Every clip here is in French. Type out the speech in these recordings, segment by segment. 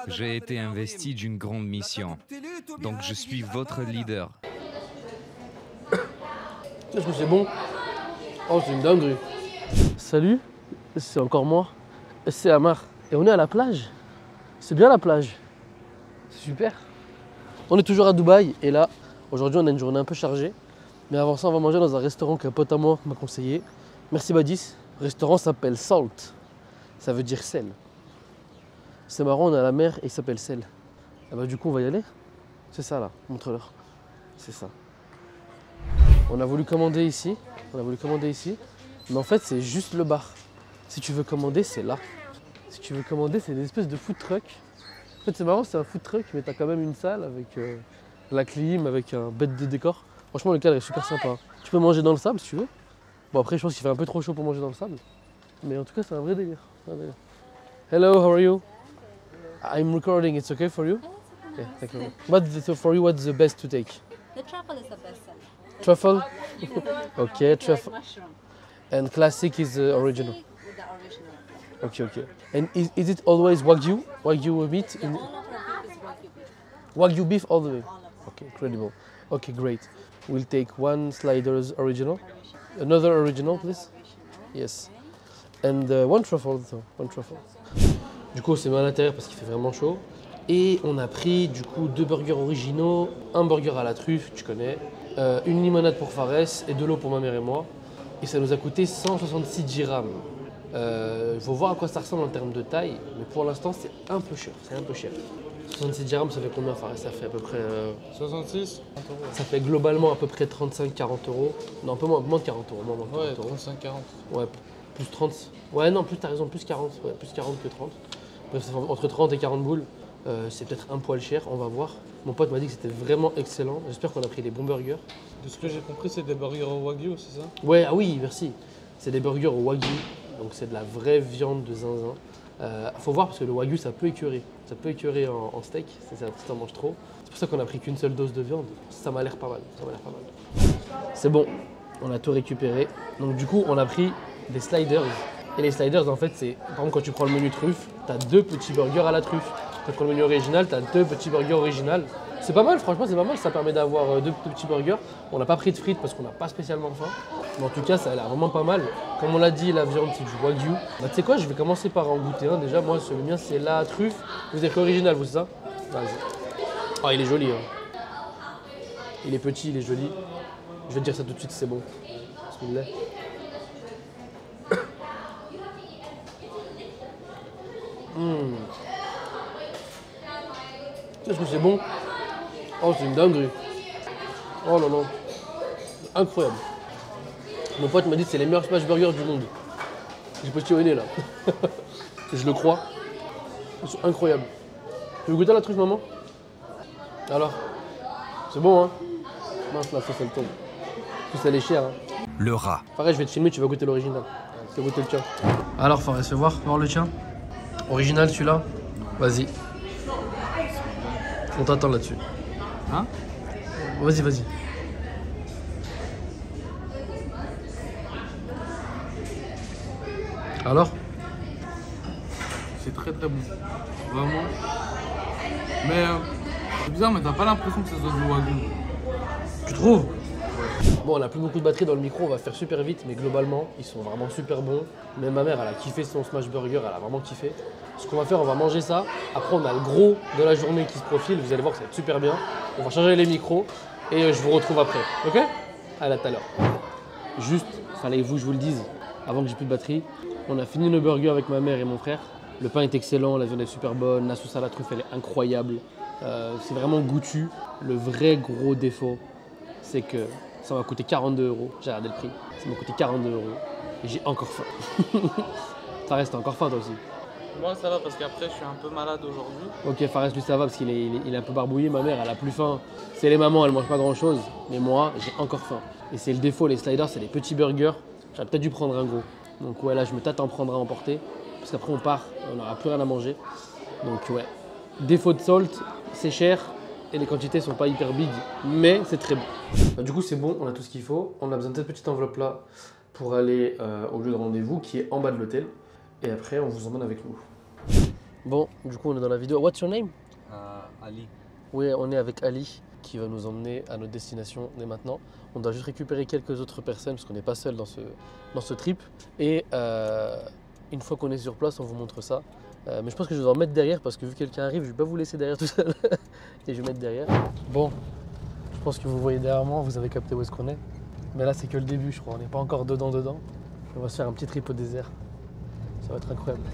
J'ai été investi d'une grande mission, donc je suis votre leader. Est-ce que c'est bon? Oh, c'est une dinguerie. Salut, c'est encore moi. C'est Amar. Et on est à la plage. C'est bien la plage. C'est super. On est toujours à Dubaï et là, aujourd'hui, on a une journée un peu chargée. Mais avant ça, on va manger dans un restaurant qu'un pote à moi m'a conseillé. Merci Badis. Le restaurant s'appelle Salt. Ça veut dire sel. C'est marrant, on est à la mer et il s'appelle sel. Ah bah du coup, on va y aller. C'est ça là, montre-leur. C'est ça. On a voulu commander ici. Mais en fait, c'est juste le bar. Si tu veux commander, c'est là. Si tu veux commander, c'est une espèce de food truck. En fait, c'est marrant, c'est un food truck, mais t'as quand même une salle avec la clim, avec un bête de décor. Franchement, le cadre est super sympa. Tu peux manger dans le sable si tu veux. Bon, après, je pense qu'il fait un peu trop chaud pour manger dans le sable. Mais en tout cas, c'est un vrai délire. Hello, how are you? I'm recording. It's okay for you? Yeah, thank you. For you, what's the best to take? The truffle is the best seller. Truffle? Okay, truffle. Mushroom. And classic is original. With the original. Okay, okay. And is it always Wagyu? Wagyu meat? All of our beef is Wagyu beef. Wagyu beef all the way? All of it. Okay, incredible. Okay, great. We'll take one sliders original. Another original, please. Yes. And one truffle, though. One truffle. Du coup, on s'est mis à l'intérieur parce qu'il fait vraiment chaud. Et on a pris du coup 2 burgers originaux, un burger à la truffe, tu connais, une limonade pour Fares et de l'eau pour ma mère et moi. Et ça nous a coûté 166 dirhams. Il faut voir à quoi ça ressemble en termes de taille, mais pour l'instant c'est un peu cher, 66 dirhams, ça fait combien Fares? Ça fait à peu près... 66. Ça fait globalement à peu près 35-40 euros. Non, un peu moins de 40 euros. Ouais, 35-40. Ouais, plus 30. Ouais, non, plus t'as raison, plus 40. Ouais, plus 40 que 30. Bref, ça fait entre 30 et 40 boules. C'est peut-être un poil cher, on va voir. Mon pote m'a dit que c'était vraiment excellent. J'espère qu'on a pris les bons burgers. De ce que j'ai compris, c'est des burgers au Wagyu, c'est ça? Ouais, ah oui, merci. C'est des burgers au Wagyu. Donc c'est de la vraie viande de zinzin. Faut voir parce que le Wagyu, ça peut écœurer. Ça peut écœurer en steak, si t'en manges trop. C'est pour ça qu'on a pris qu'une seule dose de viande. Ça m'a l'air pas mal. C'est bon, on a tout récupéré. Donc du coup, on a pris des sliders. Et les sliders, en fait, c'est... Par exemple, quand tu prends le menu truffe, t'as 2 petits burgers à la truffe. Quand tu prends le menu original, t'as 2 petits burgers original. C'est pas mal, franchement, c'est pas mal. Ça permet d'avoir 2 petits burgers. On n'a pas pris de frites parce qu'on n'a pas spécialement faim. Mais en tout cas, ça a l'air vraiment pas mal. Comme on l'a dit, la viande, c'est du Wagyu. Bah, tu sais quoi, je vais commencer par en goûter un. Déjà, moi, le mien, c'est la truffe. Vous êtes original, vous, c'est ça? Vas-y. Oh, il est joli. Hein. Il est petit, il est joli. Je vais te dire ça tout de suite, c'est bon. Bismillah. Est-ce que c'est bon? Oh, c'est une dinguerie. Oh là là. Incroyable. Mon pote m'a dit que c'est les meilleurs smash burgers du monde. J'ai petit au nez là. Je le crois. Ils sont incroyables. Tu veux goûter la truffe, maman? Alors? C'est bon, hein? Mince, la sauce elle tombe. En plus, elle est chère. Hein. Le rat. Pareil, je vais te filmer, tu vas goûter l'original. Tu vas goûter le tien. Alors, Fares, fais voir le tien. Original celui-là? Vas-y. On t'attend là-dessus. Hein? Vas-y, vas-y. Alors? C'est très très bon. Vraiment. Mais c'est bizarre, mais t'as pas l'impression que ça soit du Wagyu. Tu trouves? Bon, on n'a plus beaucoup de batterie dans le micro, on va faire super vite, mais globalement, ils sont vraiment super bons. Même ma mère, elle a kiffé son smash burger, elle a vraiment kiffé. Ce qu'on va faire, on va manger ça. Après, on a le gros de la journée qui se profile. Vous allez voir que ça va être super bien. On va changer les micros et je vous retrouve après. Ok? Allez, à tout à l'heure. Juste, fallait que je vous le dise, avant que j'ai plus de batterie. On a fini nos burgers avec ma mère et mon frère. Le pain est excellent, la viande est super bonne, la sauce à la truffe, elle est incroyable. C'est vraiment goûtu. Le vrai gros défaut, c'est que ça m'a coûté 42 euros. J'ai regardé le prix. Ça m'a coûté 42 euros. Et j'ai encore faim. Ça reste encore faim, toi aussi. Moi ça va parce qu'après je suis un peu malade aujourd'hui. Ok, Fares lui ça va parce qu'il est un peu barbouillé. Ma mère elle a plus faim. C'est les mamans, elles mangent pas grand chose. Mais moi j'ai encore faim. Et c'est le défaut, les sliders c'est des petits burgers. J'aurais peut-être dû prendre un gros. Donc ouais, là je me tâte à en prendre un à emporter. Parce qu'après on part, on n'aura plus rien à manger. Donc ouais, défaut de salt, c'est cher. Et les quantités sont pas hyper big. Mais c'est très bon. Bah, du coup c'est bon, on a tout ce qu'il faut. On a besoin de cette petite enveloppe là pour aller au lieu de rendez-vous qui est en bas de l'hôtel. Et après on vous emmène avec nous. Bon, du coup, on est dans la vidéo. What's your name? Ali. Oui, on est avec Ali qui va nous emmener à notre destination dès maintenant. On doit juste récupérer quelques autres personnes parce qu'on n'est pas seul dans ce trip. Et une fois qu'on est sur place, on vous montre ça. Mais je pense que je vais en mettre derrière parce que vu que quelqu'un arrive, je ne vais pas vous laisser derrière tout seul. Et je vais mettre derrière. Bon, je pense que vous voyez derrière moi, vous avez capté où est-ce qu'on est. Mais là, c'est que le début, je crois. On n'est pas encore dedans. On va se faire un petit trip au désert. Ça va être incroyable.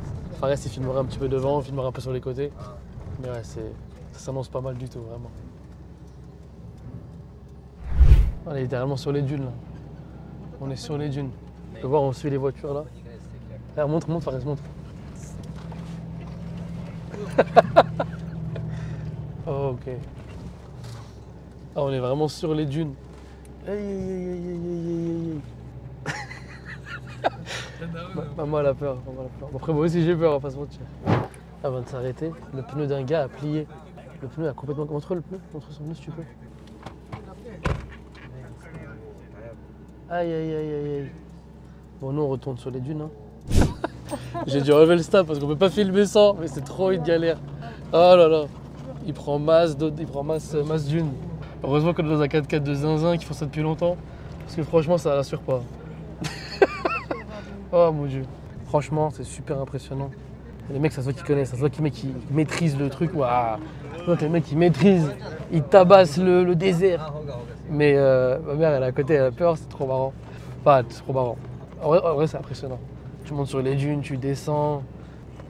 Fares, il filmera un petit peu devant, on filmera un peu sur les côtés. Mais ouais, ça s'annonce pas mal du tout, vraiment. On est littéralement sur les dunes, là. On est sur les dunes. Tu peux voir, on suit les voitures, là. Regarde, montre, Fares, montre. Oh, ok. Ah, on est vraiment sur les dunes. Aïe. Maman elle a peur. Après moi aussi j'ai peur, on va pas se mentir. Avant de s'arrêter, le pneu d'un gars a plié. Le pneu a complètement... Montre le pneu, montre son pneu si tu peux. Aïe. Bon nous on retourne sur les dunes. Hein. J'ai dû relever le stop parce qu'on peut pas filmer sans, mais c'est trop une galère. Oh là là. Il prend masse dunes. Heureusement qu'on est dans un 4x4 de zinzin qui font ça depuis longtemps. Parce que franchement ça rassure pas. Oh mon dieu. Franchement c'est super impressionnant. Les mecs ça se voit qu'ils connaissent, ça se voit qu'ils maîtrisent le truc. Waouh. Ça se voit que les mecs ils maîtrisent, ils tabassent le désert. Mais ma mère elle est à côté, elle a peur, c'est trop marrant. Enfin c'est trop marrant. En vrai c'est impressionnant. Tu montes sur les dunes, tu descends.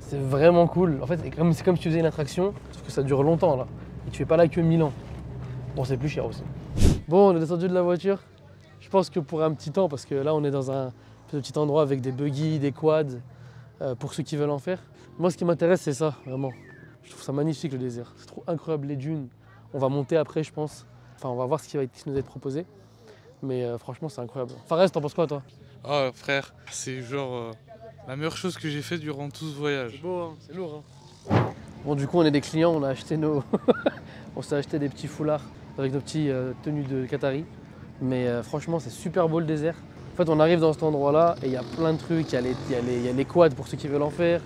C'est vraiment cool. En fait c'est comme si tu faisais une attraction, sauf que ça dure longtemps là. Et tu fais pas là que 1000 ans. Bon c'est plus cher aussi. Bon on est descendu de la voiture. Je pense que pour un petit temps, parce que là on est dans un petit endroit avec des buggy, des quads, pour ceux qui veulent en faire. Moi ce qui m'intéresse c'est ça, vraiment. Je trouve ça magnifique le désert, c'est trop incroyable les dunes. On va monter après je pense, enfin on va voir ce qui va nous être proposé. Mais franchement c'est incroyable. Fares, t'en penses quoi toi? Oh frère, c'est genre la meilleure chose que j'ai fait durant tout ce voyage. C'est beau, hein, c'est lourd. Hein. Bon du coup on est des clients, on a acheté on s'est acheté des petits foulards avec nos petits tenues de Qatari. Mais franchement c'est super beau le désert. En fait on arrive dans cet endroit là et il y a plein de trucs, il y a les quads pour ceux qui veulent en faire,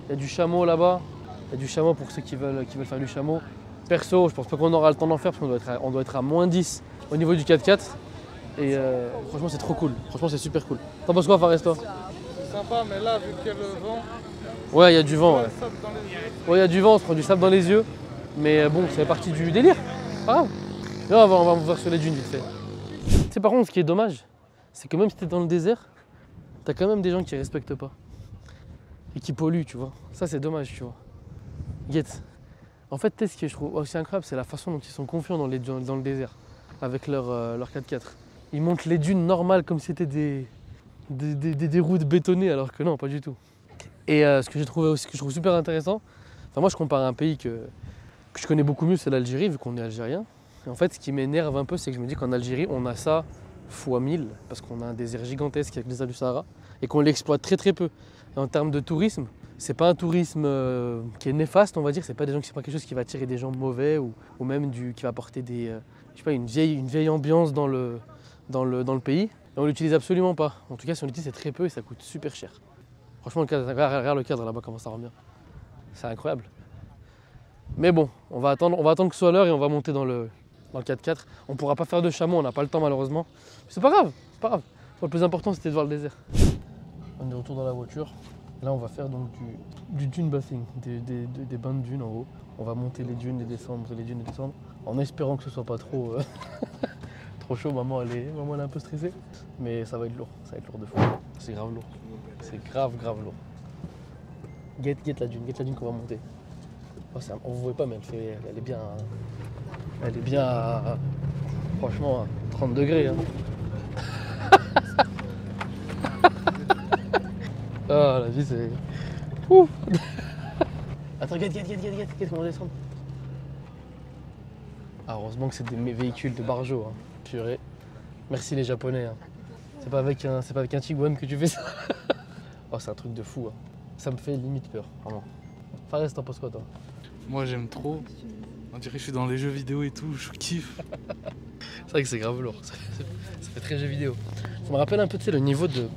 il y a du chameau là-bas, il y a du chameau pour ceux qui veulent faire du chameau. Perso je pense pas qu'on aura le temps d'en faire parce qu'on doit être à moins 10 au niveau du 4x4 et franchement c'est trop cool, franchement c'est super cool. T'en penses quoi Fares toi? C'est sympa mais là vu qu'il y a le vent, ouais il y a du vent ouais. le sable dans les yeux. Ouais il y a du vent, on se prend du sable dans les yeux, mais bon c'est partie du délire, pas grave. Là on va voir sur les dunes vite fait. Tu sais par contre ce qui est dommage, c'est que même si t'es dans le désert, t'as quand même des gens qui respectent pas et qui polluent, tu vois. Ça c'est dommage, tu vois. Guette. En fait, ce que je trouve aussi incroyable, c'est la façon dont ils sont confiants dans le désert avec leur 4x4. Ils montent les dunes normales comme si c'était des routes bétonnées, alors que non, pas du tout. Et ce que j'ai trouvé aussi, que je trouve super intéressant, enfin moi je compare à un pays que je connais beaucoup mieux, c'est l'Algérie, vu qu'on est algérien. Et en fait, ce qui m'énerve un peu, c'est que je me dis qu'en Algérie, on a ça fois 1000, parce qu'on a un désert gigantesque avec les désert du Sahara, et qu'on l'exploite très peu. Et en termes de tourisme, c'est pas un tourisme qui est néfaste, on va dire, c'est pas quelque chose qui va attirer des gens mauvais, ou même qui va apporter une vieille ambiance dans le pays. Et on l'utilise absolument pas. En tout cas, si on l'utilise, c'est très peu et ça coûte super cher. Franchement, regarde le cadre là-bas, comment ça rend bien. C'est incroyable. Mais bon, on va attendre que ce soit l'heure et on va monter dans le 4x4. On pourra pas faire de chameau, on n'a pas le temps malheureusement. C'est pas grave, c'est pas grave. Le plus important c'était de voir le désert. On est de retour dans la voiture. Là on va faire donc du dune bathing, des bains de dunes en haut. On va monter les dunes et descendre, en espérant que ce soit pas trop, trop chaud. Maman elle est un peu stressée. Mais ça va être lourd de fou. C'est grave lourd. C'est grave lourd. Guette la dune qu'on va monter. Oh, on ne voit pas mais elle est bien à, franchement à 30 degrés. Hein. Ah la vie c'est... Ouh. Attends, guette, comment descendre? Ah, heureusement que c'est des véhicules de barjo. Hein. Purée. Merci les japonais. Hein. C'est pas avec un Tiguan que tu fais ça. Oh c'est un truc de fou. Hein. Ça me fait limite peur, vraiment. Fares, t'en penses quoi toi? Moi j'aime trop. On dirait que je suis dans les jeux vidéo et tout, je kiffe. C'est vrai que c'est grave lourd, ça fait très jeu vidéo. Ça me rappelle un peu le niveau de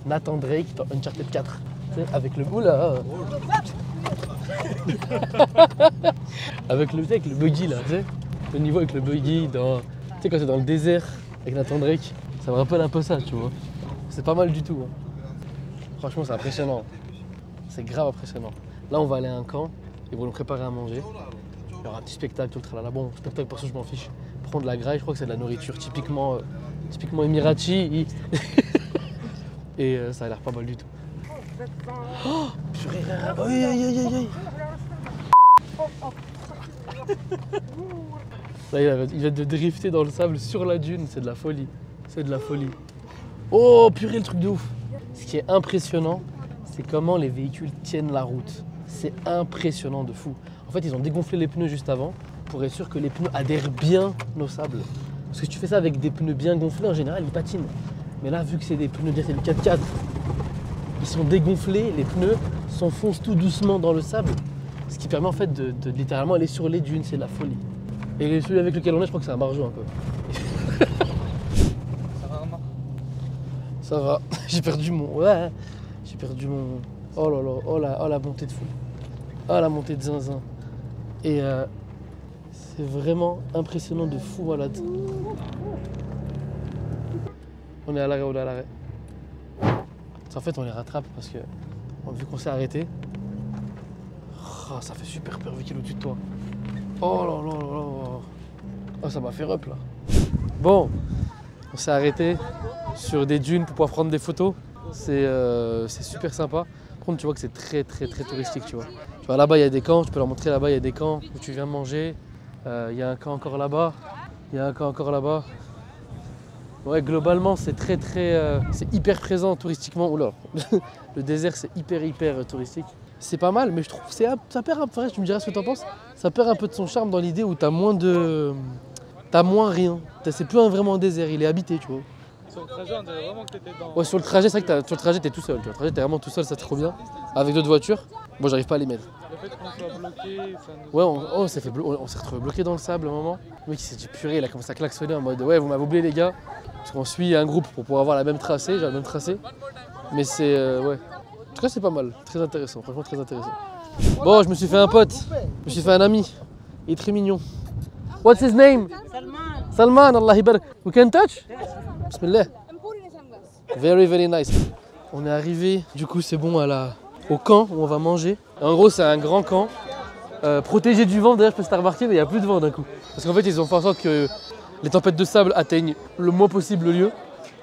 Nathan Drake dans Uncharted 4. Avec le bout là. avec le buggy là, tu sais. Le niveau avec le buggy, tu sais, quand t'es dans le désert avec Nathan Drake, ça me rappelle un peu ça, tu vois. C'est pas mal du tout. Hein. Franchement, c'est impressionnant. C'est grave impressionnant. Là, on va aller à un camp, ils vont nous préparer à manger. Il y aura un petit spectacle, tout le tralala. Bon, spectacle, perso, je m'en fiche. Prendre de la graille, je crois que c'est de la nourriture typiquement émirati. Et ça a l'air pas mal du tout. Oh, purée, aïe, aïe, aïe, aïe. Là, il vient de drifter dans le sable sur la dune, c'est de la folie. C'est de la folie. Oh, purée, le truc de ouf. Ce qui est impressionnant, c'est comment les véhicules tiennent la route. C'est impressionnant de fou. En fait, ils ont dégonflé les pneus juste avant pour être sûr que les pneus adhèrent bien au sable. Parce que si tu fais ça avec des pneus bien gonflés, en général, ils patinent. Mais là, vu que c'est des pneus, c'est du 4x4, ils sont dégonflés, les pneus s'enfoncent tout doucement dans le sable. Ce qui permet en fait de littéralement aller sur les dunes, c'est de la folie. Et celui avec lequel on est, je crois que c'est un barjo un peu. Ça va, Armand? Ça va, j'ai perdu mon... Ouais, j'ai perdu mon... Oh là là, oh la montée de fou. Oh la montée de zinzin. Et c'est vraiment impressionnant de fou malade. On est à l'arrêt, on est à l'arrêt. En fait, on les rattrape parce que vu qu'on s'est arrêté, oh, ça fait super peur vu qu'il est au-dessus de toi. Oh là là là là. Oh, ça m'a fait up là. Bon, on s'est arrêté sur des dunes pour pouvoir prendre des photos. C'est super sympa. Par contre, tu vois que c'est très touristique, tu vois. Tu vois, là-bas, il y a des camps. Je peux leur montrer là-bas, il y a des camps où tu viens manger. Il y a un camp encore là-bas. Il y a un camp encore là-bas. Ouais, globalement, c'est c'est hyper présent touristiquement. Oula, le désert, c'est hyper touristique. C'est pas mal, mais je trouve ça perd un peu. Tu me diras ce que t'en penses. Ça perd un peu de son charme dans l'idée où t'as moins rien. C'est plus vraiment un désert, il est habité, tu vois. Sur le trajet, on dirait vraiment que t'étais dans... Ouais, sur le trajet, c'est vrai que sur le trajet, t'es tout seul. Tu vois. Le trajet, t'es vraiment tout seul, c'est trop bien. Avec d'autres voitures. Bon, j'arrive pas à les mettre. Le fait qu'on soit bloqué, ça nous... Ouais, on s'est retrouvé bloqué dans le sable à un moment. Le mec, il s'est dit purée, il a commencé à klaxonner en mode ouais, vous m'avez oublié les gars. Parce qu'on suit un groupe pour pouvoir avoir la même tracée, j'ai le même tracé. Mais c'est ouais. En tout cas, c'est pas mal, très intéressant, franchement très intéressant. Bon, je me suis fait un pote, je me suis fait un ami. Il est très mignon. What's his name? Salman, Allah ibarak. We can touch? Bismillah. Very nice. On est arrivé, du coup c'est bon au camp où on va manger. Et en gros c'est un grand camp, protégé du vent. D'ailleurs je sais pas si t'as remarqué mais il n'y a plus de vent d'un coup. Parce qu'en fait ils ont fait en sorte que les tempêtes de sable atteignent le moins possible le lieu.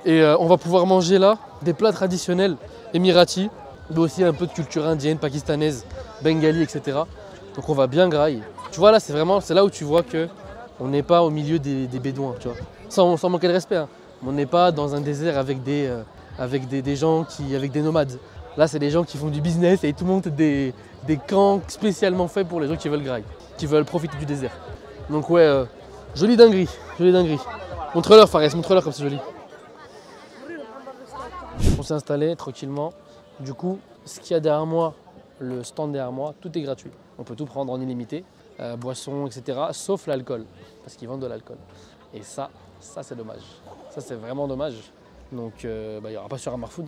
Et on va pouvoir manger là des plats traditionnels émiratis, mais aussi un peu de culture indienne, pakistanaise, bengali, etc. Donc on va bien grailler. Tu vois là c'est là où tu vois que on n'est pas au milieu des bédouins, tu vois. Sans manquer de respect, hein. On n'est pas dans un désert avec des gens avec des nomades. Là c'est des gens qui font du business et tout le monde des camps spécialement faits pour les gens qui veulent grailler, qui veulent profiter du désert. Donc ouais, jolie dinguerie, jolie dinguerie. Montre-leur Fares, montre-leur comme c'est joli. On s'est installé tranquillement. Du coup, ce qu'il y a derrière moi, le stand derrière moi, tout est gratuit. On peut tout prendre en illimité, boissons, etc. Sauf l'alcool, parce qu'ils vendent de l'alcool. Et ça c'est dommage. Ça c'est vraiment dommage. Donc il n'y aura pas sur Amarfood.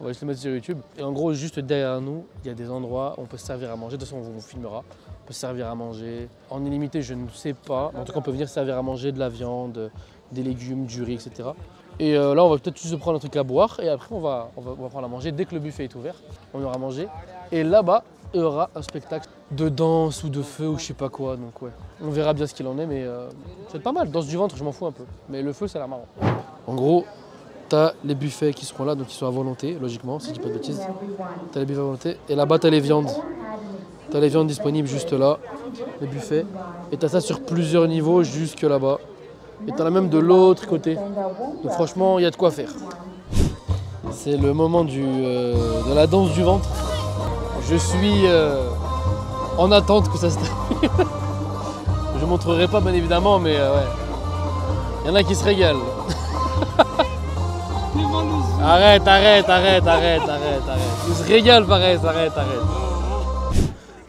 On va juste le mettre sur YouTube. Et en gros, juste derrière nous, il y a des endroits où on peut se servir à manger. De toute façon, on vous filmera. On peut se servir à manger. En illimité, je ne sais pas. En tout cas, on peut venir servir à manger de la viande, des légumes, du riz, etc. Et là, on va peut-être juste prendre un truc à boire. Et après, on va prendre à manger. Dès que le buffet est ouvert, on aura mangé. Et là-bas, il y aura un spectacle de danse ou de feu ou je sais pas quoi. Donc ouais, on verra bien ce qu'il en est. Mais c'est pas mal. Danse du ventre, je m'en fous un peu. Mais le feu, ça a l'air marrant. En gros, t'as les buffets qui seront là, donc ils sont à volonté, logiquement, si je dis pas de bêtises. T'as les buffets à volonté. Et là-bas, t'as les viandes. T'as les viandes disponibles juste là, les buffets. Et t'as ça sur plusieurs niveaux jusque là-bas. Et t'en as même de l'autre côté. Donc franchement, il y a de quoi faire. C'est le moment de la danse du ventre. Je suis en attente que ça se termine. Je ne montrerai pas bien évidemment, mais ouais. Il y en a qui se régalent. Arrête. Il se régale Fares, arrête.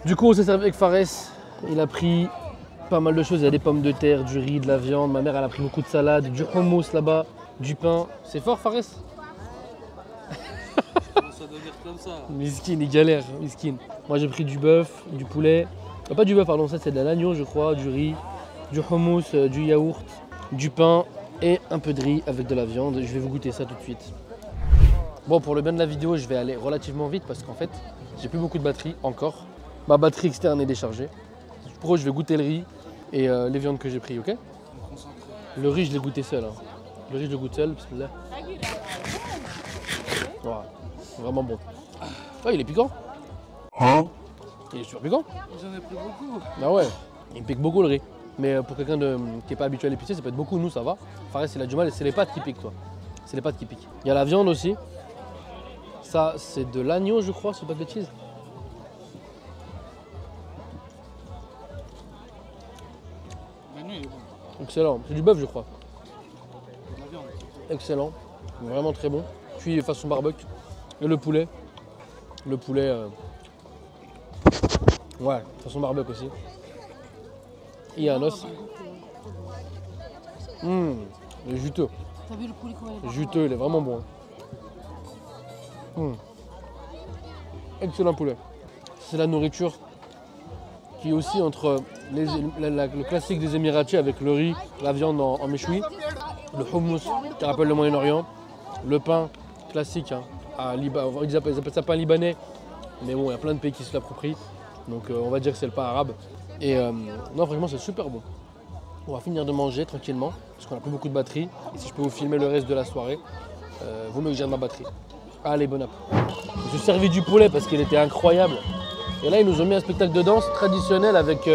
Du coup, on s'est servi avec Fares. Il a pris pas mal de choses. Il y a des pommes de terre, du riz, de la viande. Ma mère, elle a pris beaucoup de salade, du hummus là-bas, du pain. C'est fort, Fares? doit dire comme ça. Miskin, il galère, miskin. Moi j'ai pris du bœuf, du poulet. Pas du bœuf, pardon, ça c'est de l'agneau, je crois, du riz, du hummus, du yaourt, du pain et un peu de riz avec de la viande. Je vais vous goûter ça tout de suite. Bon, pour le bien de la vidéo, je vais aller relativement vite parce qu'en fait, j'ai plus beaucoup de batterie encore. Ma batterie externe est déchargée. Pour eux, je vais goûter le riz et les viandes que j'ai pris, ok? Le riz, je l'ai goûté seul. Hein. Le riz, je le goûte seul, bismillah. Voilà, c'est vraiment bon. Ah, il est piquant. Hein? Il est super piquant. J'en ai pris beaucoup. Ah ouais, il me pique beaucoup le riz. Mais pour quelqu'un qui n'est pas habitué à l'épicé, ça peut être beaucoup. Nous, ça va. Fares, il a du mal et c'est les pâtes qui piquent, toi. C'est les pâtes qui piquent. Il y a la viande aussi. Ça, c'est de l'agneau, je crois, si pas de bêtises. L'agneau, il est bon. Excellent. C'est du bœuf, je crois. De la viande. Excellent. Vraiment très bon. Cuit façon barbecue. Et le poulet. Le poulet. Ouais, façon barbecue aussi. Et il y a un os. Il est juteux. T'as vu le poulet comment il est Juteux, il est vraiment bon. Excellent poulet. C'est la nourriture qui est aussi entre le classique des Émiratis avec le riz, la viande en méchoui, le hummus qui rappelle le Moyen-Orient, le pain classique. Hein, ils appellent ça pain libanais, mais bon, il y a plein de pays qui se l'approprient. Donc on va dire que c'est le pain arabe. Et non, franchement, c'est super bon. On va finir de manger tranquillement parce qu'on n'a plus beaucoup de batterie. Et si je peux vous filmer le reste de la soirée, vaut mieux que je gère ma batterie. Allez, bon app. Je me suis servi du poulet parce qu'il était incroyable. Et là, ils nous ont mis un spectacle de danse traditionnel avec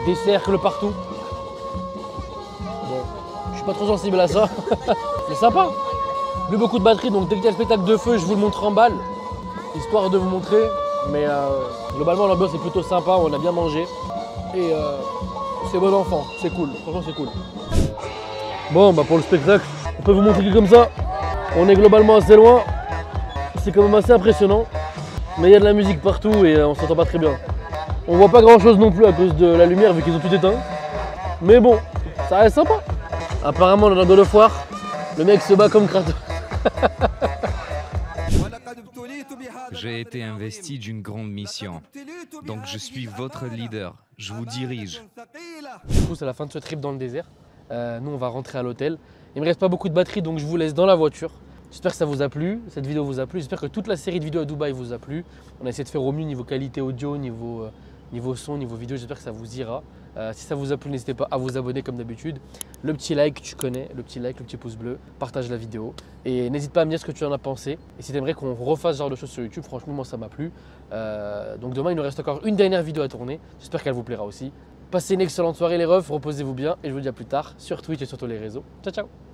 des cercles partout. Bon, je suis pas trop sensible à ça. C'est sympa. Plus beaucoup de batterie, donc dès qu'il y a le spectacle de feu, je vous le montre en balle, histoire de vous montrer. Mais globalement, l'ambiance est plutôt sympa, on a bien mangé. Et c'est bon enfant, c'est cool, franchement c'est cool. Bon, bah pour le spectacle, on peut vous montrer que comme ça, on est globalement assez loin. C'est quand même assez impressionnant. Mais il y a de la musique partout et on s'entend pas très bien. On voit pas grand chose non plus à cause de la lumière vu qu'ils ont tout éteint. Mais bon, ça reste sympa. Apparemment dans God of War, le mec se bat comme Kratos. J'ai été investi d'une grande mission. Donc je suis votre leader. Je vous dirige. Du coup, c'est la fin de ce trip dans le désert. Nous, on va rentrer à l'hôtel. Il me reste pas beaucoup de batterie, donc je vous laisse dans la voiture. J'espère que ça vous a plu, cette vidéo vous a plu. J'espère que toute la série de vidéos à Dubaï vous a plu. On a essayé de faire au mieux niveau qualité audio, niveau son, niveau vidéo. J'espère que ça vous ira. Si ça vous a plu, n'hésitez pas à vous abonner comme d'habitude. Le petit like, tu connais, le petit like, le petit pouce bleu. Partage la vidéo. Et n'hésite pas à me dire ce que tu en as pensé. Et si tu aimerais qu'on refasse ce genre de choses sur YouTube, franchement, moi, ça m'a plu. Donc demain, il nous reste encore une dernière vidéo à tourner. J'espère qu'elle vous plaira aussi. Passez une excellente soirée les refs, reposez-vous bien. Et je vous dis à plus tard sur Twitch et sur tous les réseaux. Ciao, ciao!